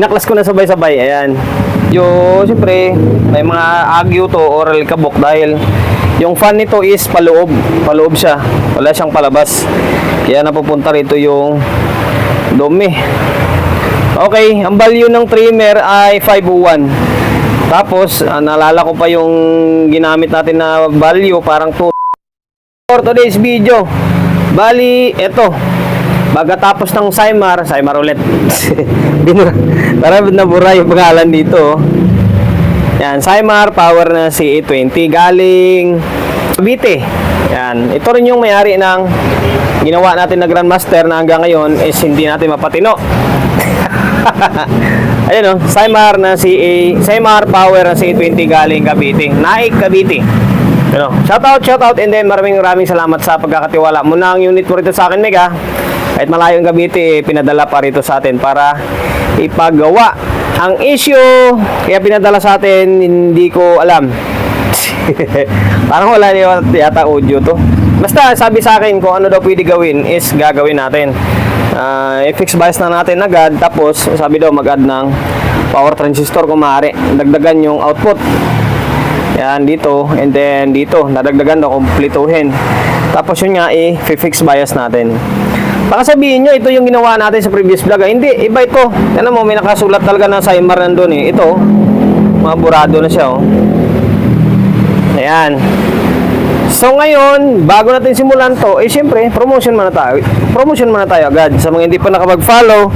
Naklas ko na sabay-sabay, ayan. Siyempre, may mga agyo to or alikabok dahil yung fan nito is paloob. Paloob siya. Wala siyang palabas. Kaya napupunta rito yung dumi. Okay, ang value ng trimmer ay 501. Tapos, naalala ko pa yung ginamit natin na value, parang 2. For today's video, bali, eto. Pagkatapos ng Saimar ulit. Parang nabura yung pangalan dito. Yan, Saimar power na CA20 galing Cavite. Yan, ito rin yung may-ari ng ginawa natin na Grandmaster na hanggang ngayon is hindi natin mapatino. Ayun o, Saimar power na CA20 galing Cavite. Naik Cavite. Shoutout and then maraming salamat sa pagkakatiwala mo ng unit mo rito sa akin, Mega. Kahit malayo yung Cavite, pinadala pa rito sa atin para ipagawa ang issue. Kaya pinadala sa atin, hindi ko alam. Parang wala yata audio to. Basta sabi sa akin kung ano daw pwede gawin is gagawin natin. I-fix bias na natin agad. Tapos sabi daw mag-add ng power transistor kung maaari. Dagdagan yung output. Yan dito. And then dito. Nadagdagan na kumplituhin. Tapos yun nga i-fix bias natin. Baka sabihin nyo, ito yung ginawa natin sa previous vlog. Hindi, iba ito. Yan mo, may nakasulat talaga na Saimar nandun eh. Ito, maburado na siya oh. Ayan. So ngayon, bago natin simulan to, syempre, promotion muna tayo. Promotion muna tayo agad. Sa mga hindi pa nakapag-follow,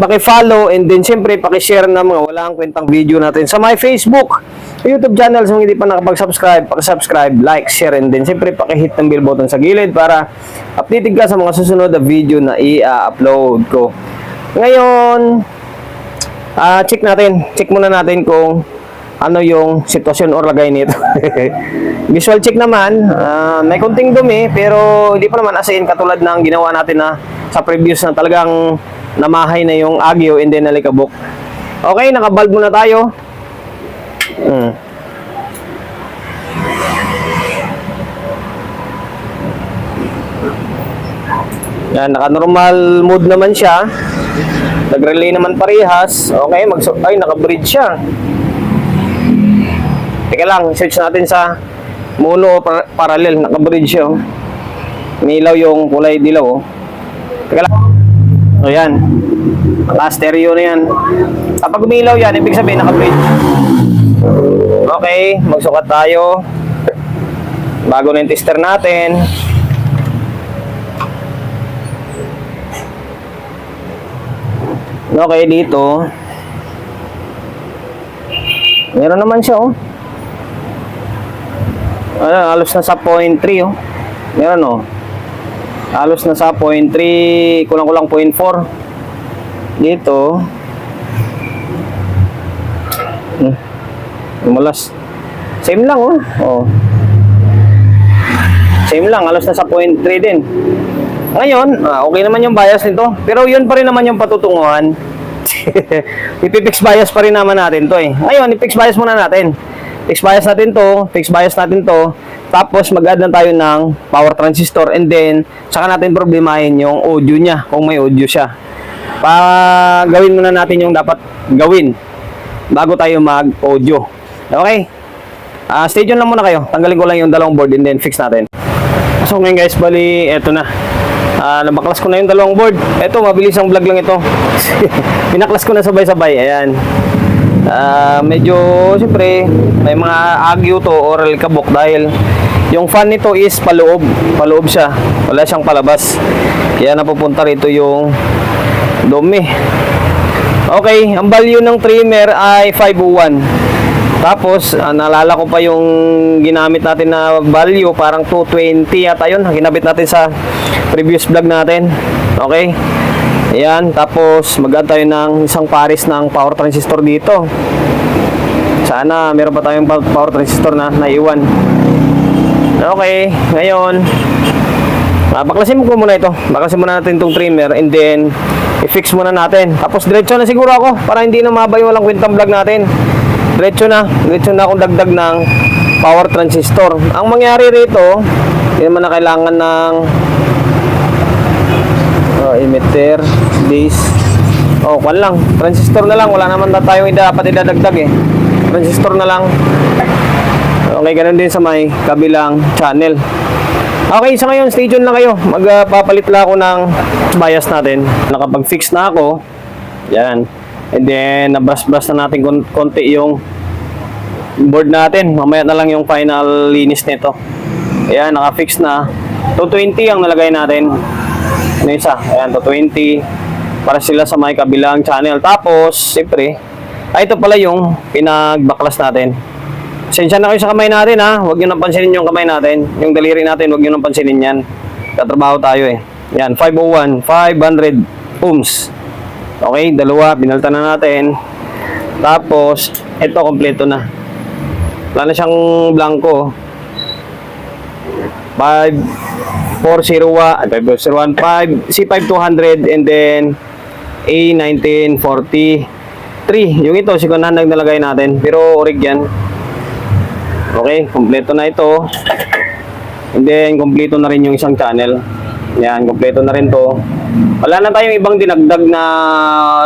paki-follow and then syempre, paki-share na mga walang kwentang video natin sa my Facebook, YouTube channel. Sa mga hindi pa nakapag-subscribe, paki-subscribe, like, share, and then syempre, paki-hit ng bell button sa gilid para updated ka sa mga susunod na video na i-upload ko. Ngayon, check muna natin kung ano yung sitwasyon or lagay nito. Visual check naman, may konting dumi pero hindi pa naman as in katulad ng ginawa natin na sa previous na talagang namahay na yung agyo and then alikabok. Okay, nakabalb muna tayo. Yan, naka-normal mode naman siya. Nag-relay naman parehas. Okay, naka-bridge siya. Teka lang, search natin sa mono parallel. Naka-bridge siya. Umilaw yung kulay dilaw. Teka lang. Ayan. Naka-stereo na yan. Kapag umilaw yan, ibig sabihin naka-bridge. Okay, magsukat tayo. Bago na yung tester natin. Okay, dito. Meron naman siya, oh. Halos na sa 0.3, oh. Meron, oh. Halos na sa 0.3, kulang-kulang 0.4. Dito. Mulas. Same lang, oh. Oh. Same lang, halos na sa 0.3 din. Ngayon, okay naman yung bias nito. Pero yun pa rin naman yung patutunguhan. I-fix bias pa rin naman natin to eh. Ngayon, i-fix bias muna natin. Fix bias natin to. Fix bias natin to. Tapos mag-add na tayo ng power transistor. And then, saka natin problemahin yung audio niya. Kung may audio siya. Gawin muna natin yung dapat gawin bago tayo mag-audio. Okay? Stay tuned lang muna kayo. Tanggalin ko lang yung dalawang board and then fix natin. So ngayon guys, bali, eto na. Nabaklas ko na yung dalawang board. Eto, mabilis ang vlog lang ito. Pinaklas ko na sabay-sabay. Ayan. Medyo, siyempre, may mga agyo to or alikabok dahil yung fan nito is paloob. Paloob siya. Wala siyang palabas. Kaya napupunta rito yung dumi. Okay, ang value ng trimmer ay 501. Tapos, naalala ko pa yung ginamit natin na value, parang 220 yata yun. Ginamit natin sa previous vlog natin. Okay. Ayan. Tapos, mag-add tayo ng isang pares ng power transistor dito. Sana meron pa tayong power transistor na naiwan. Okay. Ngayon, baklasin ko muna ito. Baklasin muna natin itong trimmer and then i-fix muna natin. Tapos, diretso na siguro ako para hindi na mabay walang kwentang vlog natin. Diretso na akong dagdag ng power transistor. Ang mangyari rito, hindi naman na kailangan ng emitter, base. Oh, kwan lang. Transistor na lang. Wala naman na tayong dapat idadagdag eh. Transistor na lang. Okay, ganun din sa may kabilang channel. Okay, sa ngayon, stay tuned lang kayo. Magpapalit lang ako ng bias natin. Nakapag-fix na ako. Yan. And then, nabrush-brush na natin konti yung board natin. Mamaya na lang yung final linis nito. Ayan, naka-fix na. 220 ang nalagay natin. Ano isa? Ayan, 220. Para sila sa may kabilang channel. Tapos, siyempre, ito pala yung pinag-backlash natin. Sensya na kayo sa kamay natin ha. Huwag nyo nang pansinin yung kamay natin. Yung daliri natin, huwag nyo nang pansinin yan. Katrabaho tayo eh. Yan, 501, 500 ohms. Okay, dalawa, binalta na natin. Tapos, ito, kompleto na. Wala na siyang blanco. 5401, C5200, and then A1943. Yung ito, second hand nalagay natin. Pero orig yan. Okay, kompleto na ito. And then, kompleto na rin yung isang channel. Yan, kompleto na rin to. Wala na tayong ibang dinagdag na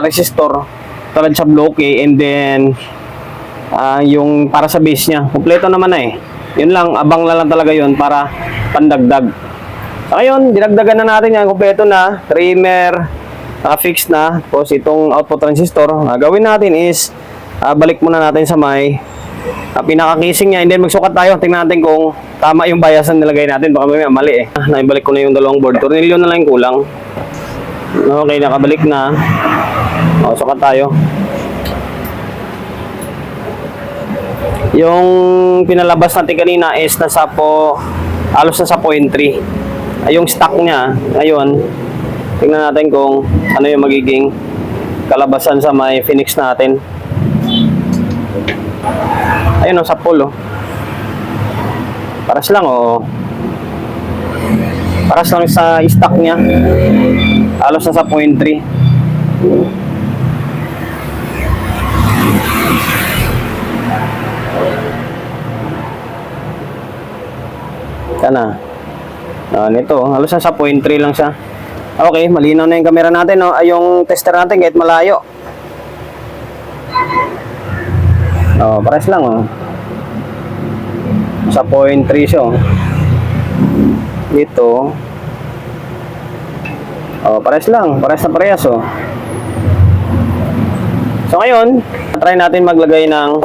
resistor tulad sa bloke, and then yung para sa base niya. Kompleto naman na eh. Yun lang, abang na lang talaga yun para pandagdag. So, ngayon, dinagdagan na natin yan. Kompleto na. Trimmer, fix na. Tapos itong output transistor. Gawin natin is, balik muna natin sa may pinaka-casing niya, and then magsukat tayo. Tingnan natin kung tama yung bias na nilagay natin. Baka may mali eh. Naibalik ko na yung dalawang board. Tornilyo na lang yung kulang. Okay, nakabalik na. O, sukat tayo. Yung pinalabas natin kanina is nasa halos nasa 0.3. Yung stock niya, ngayon, tingnan natin kung ano yung magiging kalabasan sa may Phoenix natin. Ayun o, sa pool o. Paras lang o. Paras lang sa stock niya. Halos na sa 0.3. Sana. Nito, halos na sa 0.3 lang siya. Okay, malinaw na yung camera natin no. Ay, yung tester natin kahit malayo. Pares lang oh. Sa 0.3 siya oh. Dito. Pares lang, pares na parehas oh. So ngayon, try natin maglagay ng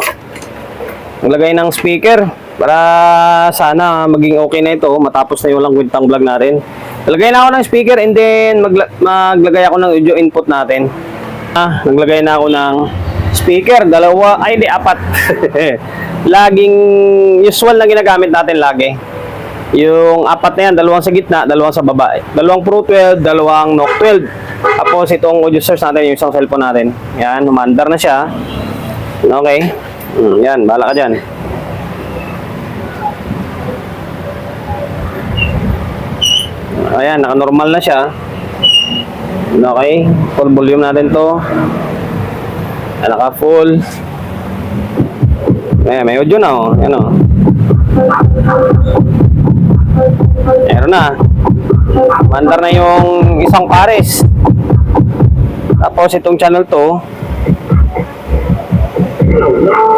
speaker para sana maging okay na ito matapos na yung lang kwentang vlog natin. Naglagay na ako ng speaker, and then maglagay ako ng audio input natin. Naglagay na ako ng speaker, apat. Laging usual na ginagamit natin lagi. Yung apat na yan, dalawang sa gitna, dalawang sa baba. Dalawang Pro 12, dalawang NOC 12. Tapos itong audio source natin, yung isang cellphone natin. Yan, humandar na siya. Okay. Yan, bahala ka dyan. Ayan, naka-normal na siya. Okay, full volume natin to. Naka-full. May audio na oh. Yan oh. Meron na. Mandar na yung isang pares. Tapos itong channel to.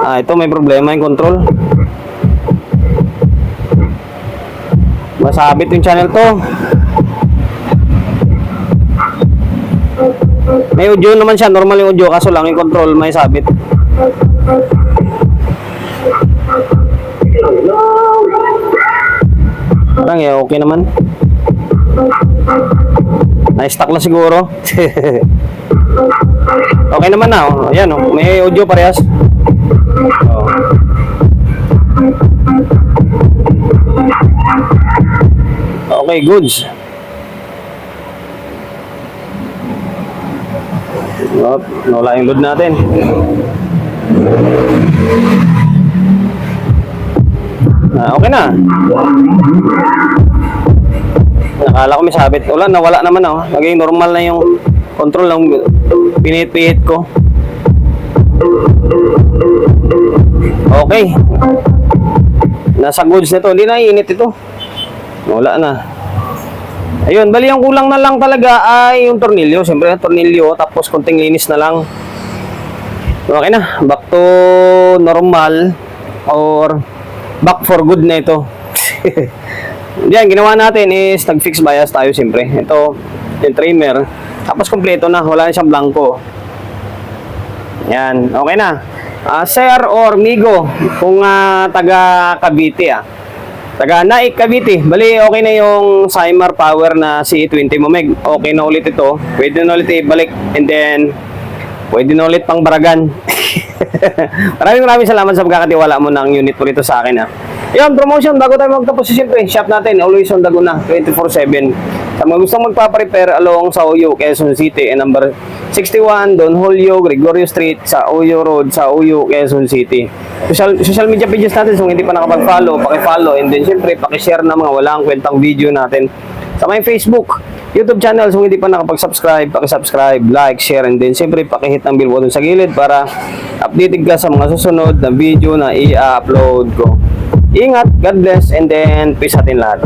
Ito may problema yung control. Masabit yung channel to. May audio naman siya, normal yung audio, kaso lang yung control may sabit. Parang okay naman. Na-stuck lang siguro. Okay naman na oh. Ayan oh, may audio parehas. Okay, goods. Nawala yung load natin. Okay na. Nakala ko may sabit. Nawala naman oh. Naging normal na yung control ng pinit-pihit ko. Okay. Nasa goods na to. Hindi na iinit ito. Wala na. Ayun, bali ang kulang na lang talaga ay yung tornilyo. Siyempre, tornilyo, tapos konting linis na lang. Okay na, back to normal or back for good na ito. Diyan, ginawa natin is nag-fix bias tayo siyempre. Ito, yung trimmer. Tapos kompleto na, wala na siyang blanco. Yan, okay na. Sir or Migo, kung taga Cavite taga Naik Cavite, bali okay na yung Cymar Power na C20 mo meg. Okay na ulit ito. Pwede na ulit ibalik and then pwede na ulit pang baragan. Maraming salamat sa pagkakatiwala mo ng unit mo rito sa akin Yan, promotion bago tayo magtapos siyempre. Shop natin, always on Laguna, 24/7. Sa mga gustong magpa-prepare along sa Uyo, Quezon City, number 61, Don Julio, Gregorio Street, sa Uyo Road, sa Uyo, Quezon City. Social media pages natin, so kung hindi pa nakapag-follow, paki-follow, and then syempre, paki-share na mga walang kwentang video natin. Sa may Facebook, YouTube channel, so kung hindi pa nakapag-subscribe, paki-subscribe, like, share, and then syempre, paki-hit ng bell button sa gilid para updated ka sa mga susunod na video na i-upload ko. Ingat, God bless, and then peace atin lahat.